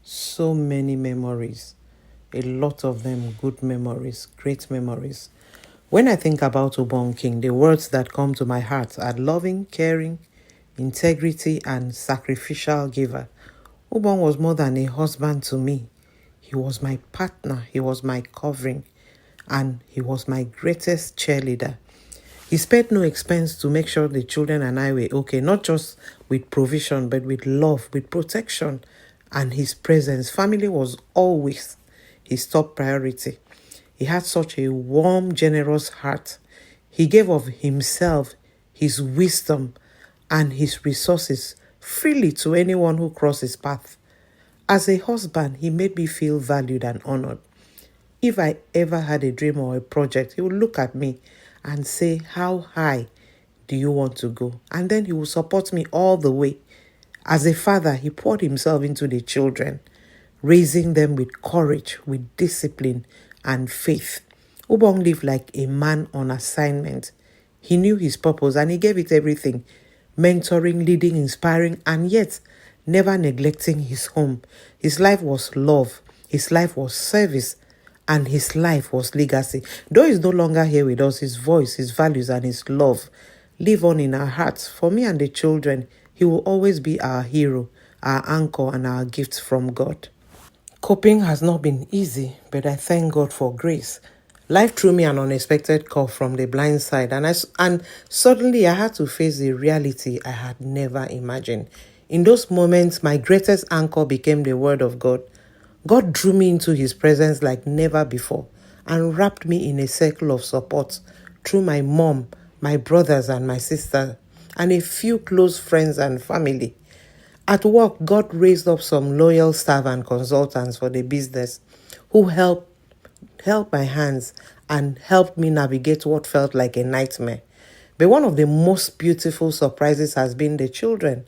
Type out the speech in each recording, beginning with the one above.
So many memories. A lot of them good memories, great memories. When I think about Ubong King, the words that come to my heart are loving, caring, integrity, and sacrificial giver. Ubong was more than a husband to me. He was my partner, he was my covering, and he was my greatest cheerleader. He spared no expense to make sure the children and I were okay, not just with provision, but with love, with protection, and his presence. Family was always his top priority. He had such a warm, generous heart. He gave of himself, his wisdom, and his resources freely to anyone who crossed his path. As a husband, he made me feel valued and honored. If I ever had a dream or a project, he would look at me and say, "How high do you want to go?" And then he would support me all the way. As a father, he poured himself into the children, raising them with courage, with discipline, and faith. Ubong lived like a man on assignment. He knew his purpose and he gave it everything, mentoring, leading, inspiring, and yet never neglecting his home. His life was love, his life was service, and his life was legacy. Though he's no longer here with us, his voice, his values, and his love live on in our hearts. For me and the children, he will always be our hero, our anchor, and our gift from God. Coping has not been easy, but I thank God for grace. Life threw me an unexpected call from the blind side, and suddenly I had to face a reality I had never imagined. In those moments, my greatest anchor became the Word of God. God drew me into His presence like never before and wrapped me in a circle of support through my mom, my brothers, and my sister, and a few close friends and family. At work, God raised up some loyal staff and consultants for the business who helped my hands and helped me navigate what felt like a nightmare. But one of the most beautiful surprises has been the children.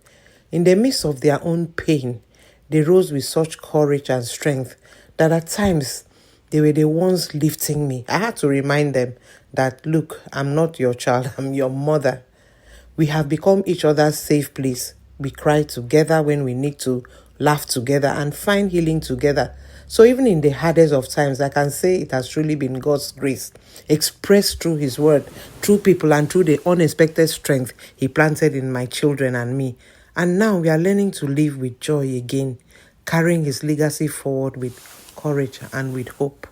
In the midst of their own pain, they rose with such courage and strength that at times they were the ones lifting me. I had to remind them that, look, I'm not your child, I'm your mother. We have become each other's safe place. We cry together when we need to, laugh together, and find healing together. So even in the hardest of times, I can say it has truly been God's grace, expressed through His word, through people, and through the unexpected strength He planted in my children and me. And now we are learning to live with joy again, carrying His legacy forward with courage and with hope.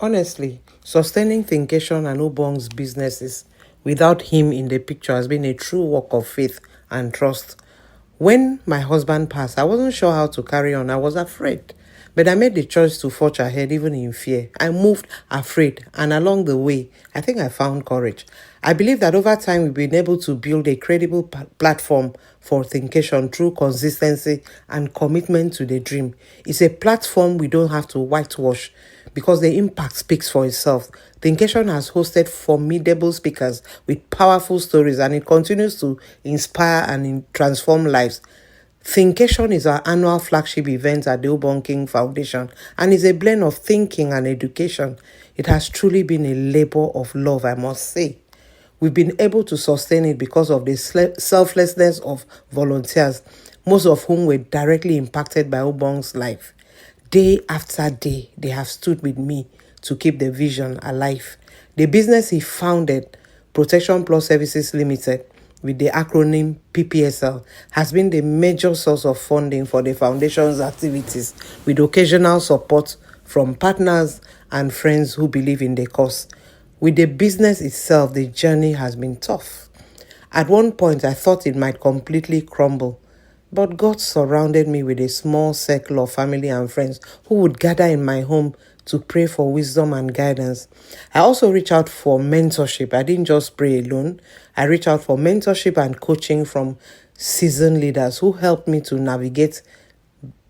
Honestly, sustaining Thinkation and Ubong's businesses without him in the picture has been a true work of faith and trust. When my husband passed, I wasn't sure how to carry on. I was afraid. But I made the choice to forge ahead even in fear. I moved afraid, and along the way, I think I found courage. I believe that over time, we've been able to build a credible platform for Thinkation through consistency and commitment to the dream. It's a platform we don't have to whitewash because the impact speaks for itself. Thinkation has hosted formidable speakers with powerful stories, and it continues to inspire and transform lives. Thinkation is our annual flagship event at the Ubong King Foundation and is a blend of thinking and education. It has truly been a labor of love, I must say. We've been able to sustain it because of the selflessness of volunteers, most of whom were directly impacted by Ubong's life. Day after day, they have stood with me to keep the vision alive. The business he founded, Protection Plus Services Limited, with the acronym PPSL, has been the major source of funding for the foundation's activities, with occasional support from partners and friends who believe in the cause. With the business itself, the journey has been tough. At one point, I thought it might completely crumble, but God surrounded me with a small circle of family and friends who would gather in my home to pray for wisdom and guidance. I also reached out for mentorship. I didn't just pray alone. I reached out for mentorship and coaching from seasoned leaders who helped me to navigate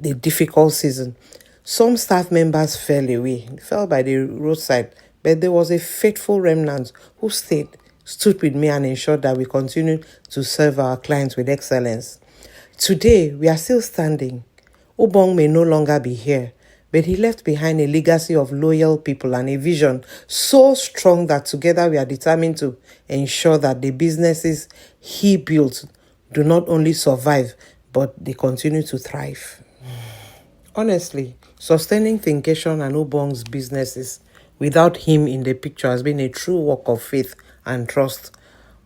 the difficult season. Some staff members fell by the roadside, but there was a faithful remnant who stood with me and ensured that we continued to serve our clients with excellence. Today, we are still standing. Ubong may no longer be here, but he left behind a legacy of loyal people and a vision so strong that together we are determined to ensure that the businesses he built do not only survive, but they continue to thrive. Honestly, sustaining Thinkation and Ubong's businesses without him in the picture has been a true work of faith and trust.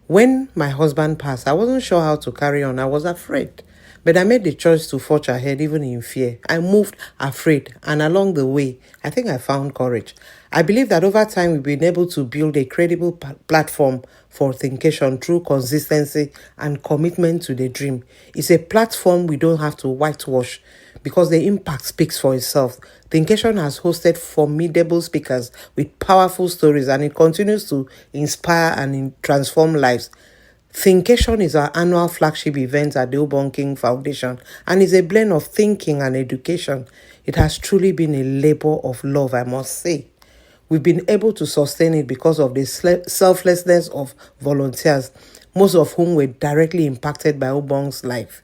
When my husband passed, I wasn't sure how to carry on. I was afraid. But I made the choice to forge ahead even in fear. I moved afraid, and along the way, I think I found courage. I believe that over time, we've been able to build a credible platform for Thinkation through consistency and commitment to the dream. It's a platform we don't have to whitewash because the impact speaks for itself. Thinkation has hosted formidable speakers with powerful stories, and it continues to inspire and transform lives. Thinkation is our annual flagship event at the Ubong King Foundation and is a blend of thinking and education. It has truly been a labor of love, I must say. We've been able to sustain it because of the selflessness of volunteers, most of whom were directly impacted by Ubong's life.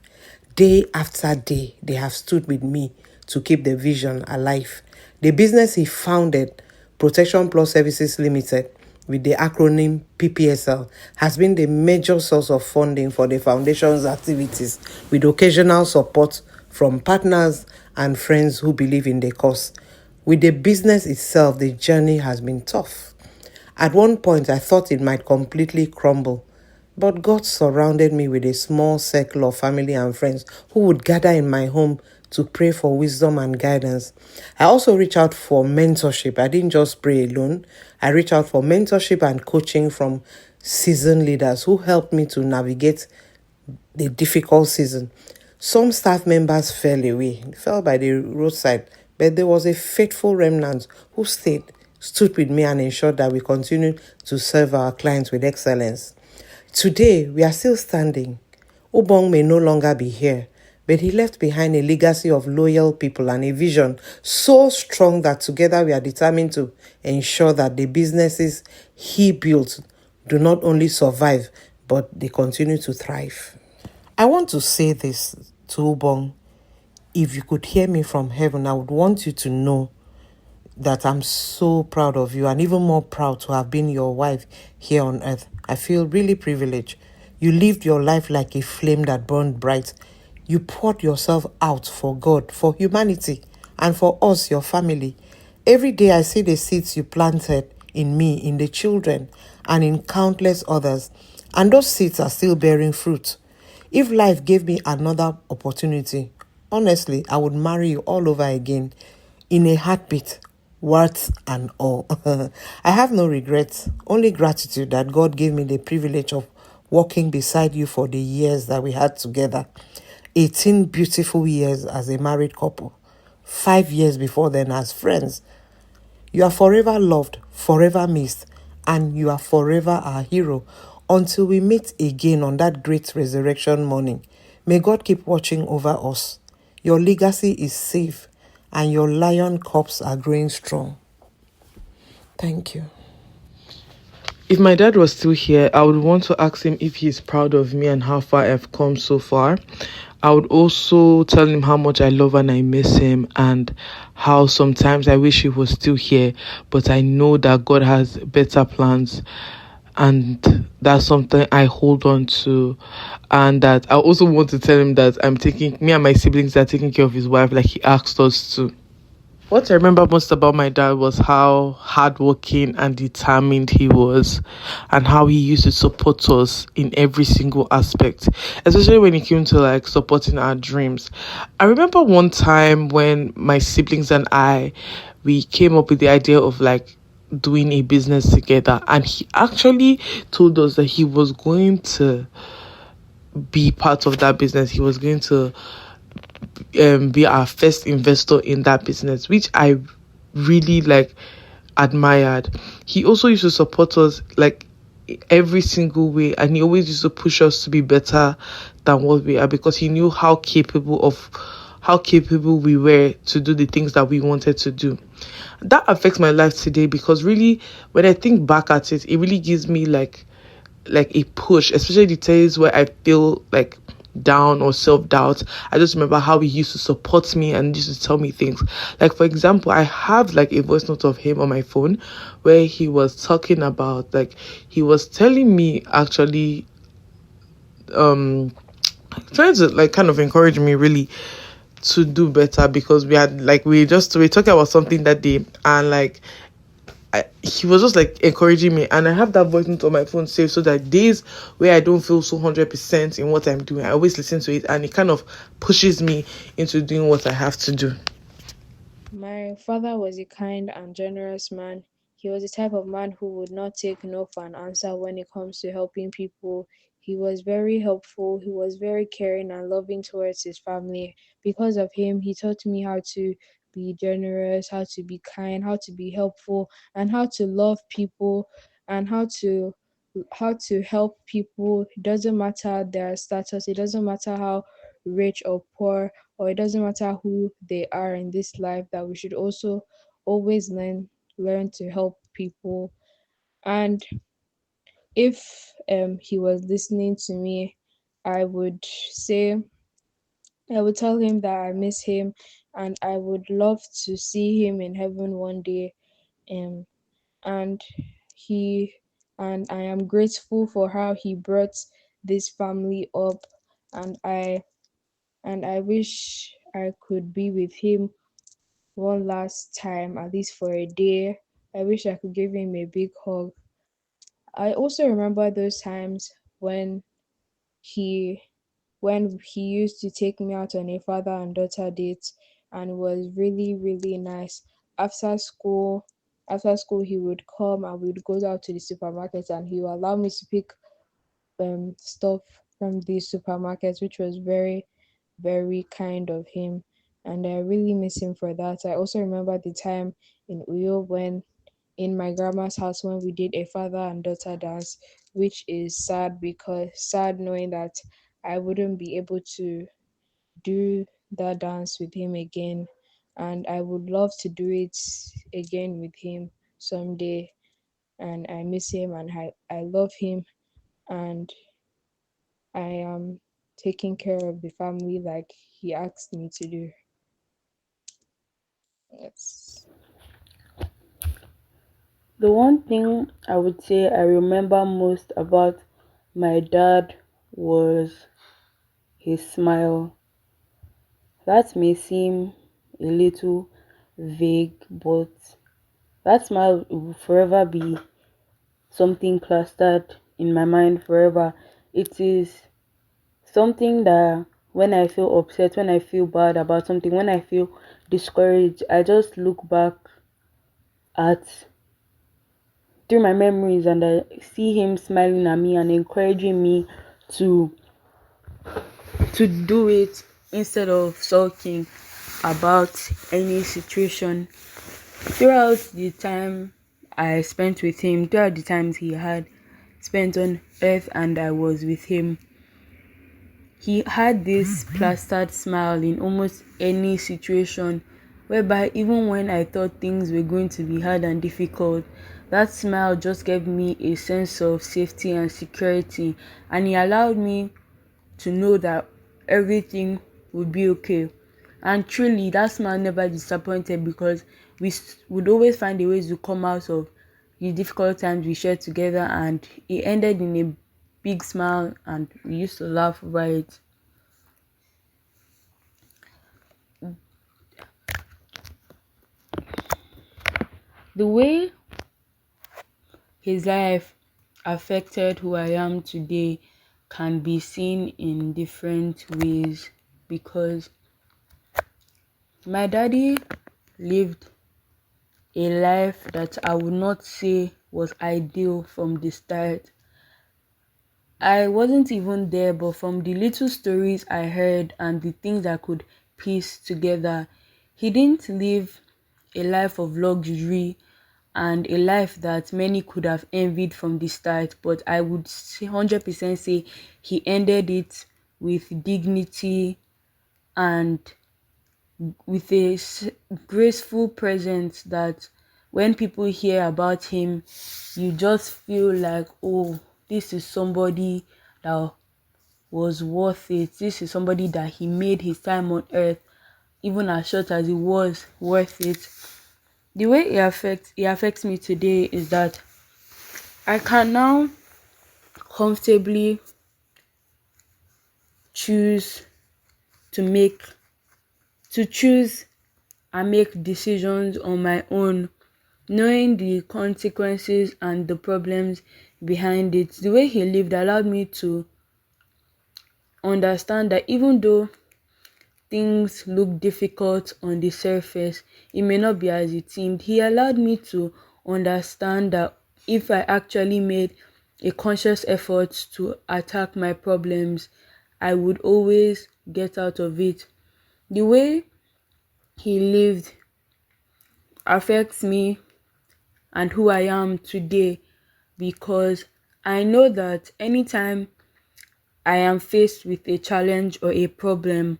Day after day, they have stood with me to keep the vision alive. The business he founded, Protection Plus Services Limited, with the acronym PPSL, has been the major source of funding for the foundation's activities, with occasional support from partners and friends who believe in the cause. With the business itself, the journey has been tough. At one point, I thought it might completely crumble, but God surrounded me with a small circle of family and friends who would gather in my home to pray for wisdom and guidance. I also reached out for mentorship. I didn't just pray alone. I reached out for mentorship and coaching from seasoned leaders who helped me to navigate the difficult season. Some staff members fell by the roadside, but there was a faithful remnant who stood with me and ensured that we continued to serve our clients with excellence. Today, we are still standing. Ubong may no longer be here, but he left behind a legacy of loyal people and a vision so strong that together we are determined to ensure that the businesses he built do not only survive, but they continue to thrive. I want to say this to Ubong. If you could hear me from heaven, I would want you to know that I'm so proud of you and even more proud to have been your wife here on earth. I feel really privileged. You lived your life like a flame that burned bright. You poured yourself out for God, for humanity, and for us, your family. Every day I see the seeds you planted in me, in the children, and in countless others. And those seeds are still bearing fruit. If life gave me another opportunity, honestly, I would marry you all over again in a heartbeat, words and all. I have no regrets, only gratitude that God gave me the privilege of walking beside you for the years that we had together. 18 beautiful years as a married couple, 5 years before then as friends. You are forever loved, forever missed, and you are forever our hero until we meet again on that great resurrection morning. May God keep watching over us. Your legacy is safe, and your lion cubs are growing strong. Thank you. If my dad was still here, I would want to ask him if he's proud of me and how far I've come so far. I would also tell him how much I love and I miss him, and how sometimes I wish he was still here, but I know that God has better plans, and that's something I hold on to. And that I also want to tell him that me and my siblings are taking care of his wife like he asked us to. What I remember most about my dad was how hardworking and determined he was, and how he used to support us in every single aspect, especially when it came to like supporting our dreams. I remember one time when my siblings and we came up with the idea of like doing a business together, and he actually told us that he was going to be part of that business. He was going to be our first investor in that business, which I really admired. He also used to support us like every single way, and he always used to push us to be better than what we are, because he knew how capable we were to do the things that we wanted to do. That affects my life today, because really when I think back at it, it really gives me like a push, especially the days where I feel like down or self-doubt. I just remember how he used to support me and used to tell me things. Like, for example, I have like a voice note of him on my phone where he was talking about, like, he was telling me actually trying to like kind of encourage me really to do better, because we had like we talking about something that day, and like he was just like encouraging me, and I have that voice note on my phone saved, so that days where I don't feel so 100% in what I'm doing, I always listen to it, and it kind of pushes me into doing what I have to do. My father was a kind and generous man. He was the type of man who would not take no for an answer when it comes to helping people. He was very helpful. He was very caring and loving towards his family. Because of him, he taught me how to be generous, how to be kind, how to be helpful, and how to love people, and how to help people. It doesn't matter their status, it doesn't matter how rich or poor, or it doesn't matter who they are in this life, that we should also always learn to help people. And if he was listening to me, I would say I would tell him that I miss him and I would love to see him in heaven one day. um and he and I am grateful for how he brought this family up, and I wish I could be with him one last time, at least for a day. I wish I could give him a big hug. I also remember those times he when he used to take me out on a father and daughter date, and it was really really nice. After school, he would come and we would go out to the supermarket and he would allow me to pick stuff from the supermarket, which was very very kind of him, and I really miss him for that. I also remember the time in Uyo when in my grandma's house when we did a father and daughter dance, which is sad knowing that I wouldn't be able to do that dance with him again, and I would love to do it again with him someday. And I miss him and I love him, and I am taking care of the family like he asked me to do. Yes. The one thing I would say I remember most about my dad was his smile. That may seem a little vague, but that smile will forever be something clustered in my mind forever. It is something that when I feel upset, when I feel bad about something, when I feel discouraged, I just look back at through my memories and I see him smiling at me and encouraging me to to do it instead of sulking about any situation. Throughout the time I spent with him, throughout the times he had spent on earth and I was with him, he had this plastered smile in almost any situation, whereby even when I thought things were going to be hard and difficult, that smile just gave me a sense of safety and security, and he allowed me to know that everything would be okay. And truly, that smile never disappointed, because would always find a way to come out of the difficult times we shared together, and it ended in a big smile, and we used to laugh over it. The way his life affected who I am today can be seen in different ways, because my daddy lived a life that I would not say was ideal from the start. I wasn't even there, but from the little stories I heard and the things I could piece together, he didn't live a life of luxury and a life that many could have envied from the start, but I would 100% say he ended it with dignity and with a graceful presence that when people hear about him, you just feel like, oh, this is somebody that was worth it. This is somebody that he made his time on earth, even as short as it was, worth it. The way it affects me today is that I can now comfortably choose to make to choose and make decisions on my own, knowing the consequences and the problems behind it. The way he lived allowed me to understand that even though things look difficult on the surface, it may not be as it seemed. He allowed me to understand that if I actually made a conscious effort to attack my problems, I would always get out of it. The way he lived affects me and who I am today, because I know that anytime I am faced with a challenge or a problem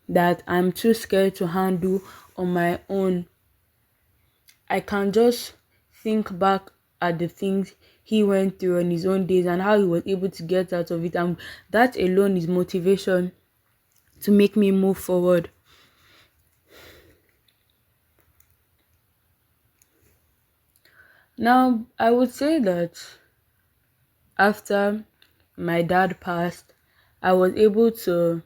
that I'm too scared to handle on my own, I can just think back at the things he went through on his own days and how he was able to get out of it, and that alone is motivation to make me move forward. Now, I would say that after my dad passed, I was able to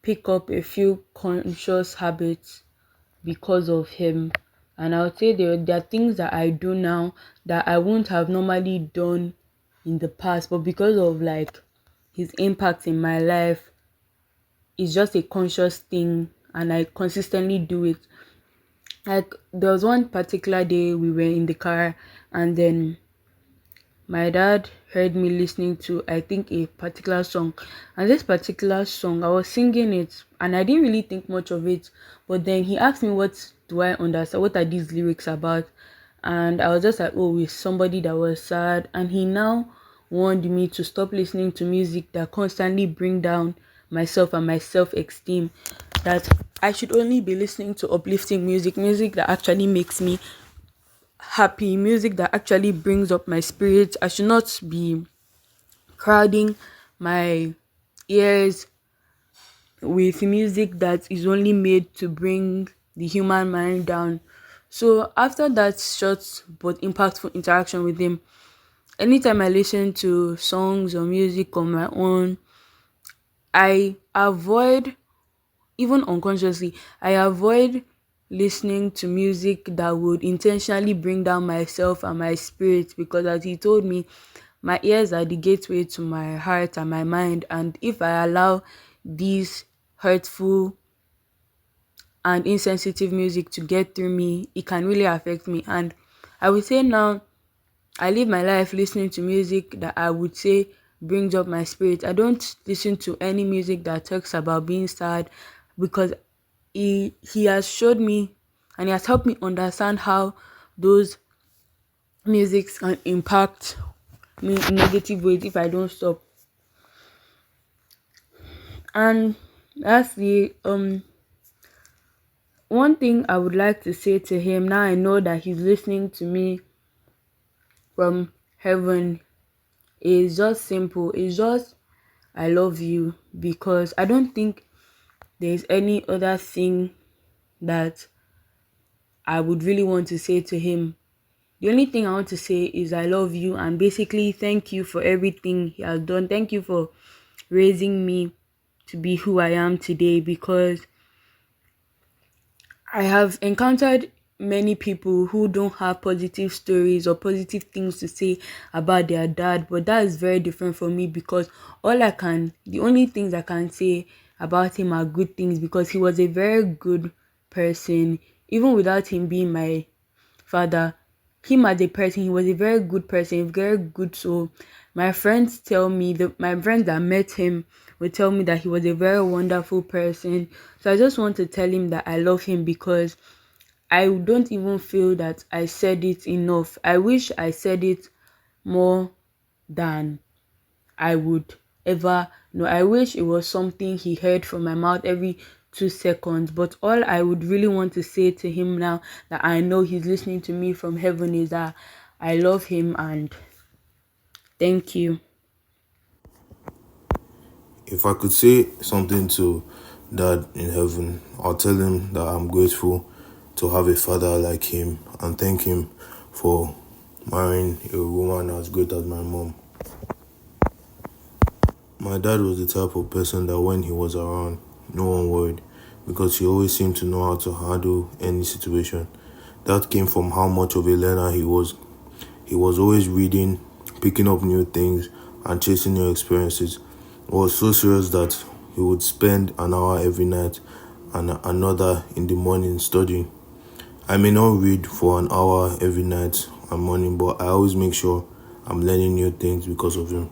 pick up a few conscious habits because of him. And I would say there are things that I do now that I wouldn't have normally done in the past, but because of like his impact in my life, it's just a conscious thing and I consistently do it. Like there was one particular day we were in the car, and then my dad heard me listening to, I think, a particular song. And this particular song, I was singing it and I didn't really think much of it. But then he asked me, what do I understand? What are these lyrics about? And I was just like, oh, it's somebody that was sad. And he now warned me to stop listening to music that constantly bring down myself and my self-esteem. That I should only be listening to uplifting music, music that actually makes me happy, music that actually brings up my spirit. I should not be crowding my ears with music that is only made to bring the human mind down. So after that short but impactful interaction with him, anytime I listen to songs or music on my own, I avoid, even unconsciously, I avoid listening to music that would intentionally bring down myself and my spirit, because as he told me, my ears are the gateway to my heart and my mind, and if I allow these hurtful and insensitive music to get through me, it can really affect me. And I would say now I live my life listening to music that I would say brings up my spirit. I don't listen to any music that talks about being sad, because he has showed me and he has helped me understand how those musics can impact me in negative ways if I don't stop. And lastly, one thing I would like to say to him, now I know that he's listening to me from heaven, is just simple. It's just I love you, because I don't think there's any other thing that I would really want to say to him. The only thing I want to say is I love you, and basically thank you for everything he has done. Thank you for raising me to be who I am today, because I have encountered many people who don't have positive stories or positive things to say about their dad, but that is very different for me, because the only things I can say about him are good things, because he was a very good person. Even without him being my father, him as a person, he was a very good person, a very good soul. My friends tell me, my friends that met him would tell me that he was a very wonderful person. So I just want to tell him that I love him, because I don't even feel that I said it enough. I wish I said it more than I would ever know. I wish it was something he heard from my mouth every 2 seconds. But all I would really want to say to him now that I know he's listening to me from heaven is that I love him and thank you. If I could say something to Dad in heaven, I'll tell him that I'm grateful to have a father like him and thank him for marrying a woman as great as my mom. My dad was the type of person that when he was around, no one worried because he always seemed to know how to handle any situation. That came from how much of a learner he was. He was always reading, picking up new things, and chasing new experiences. It was so serious that he would spend an hour every night and another in the morning studying. I may not read for an hour every night and morning, but I always make sure I'm learning new things because of him.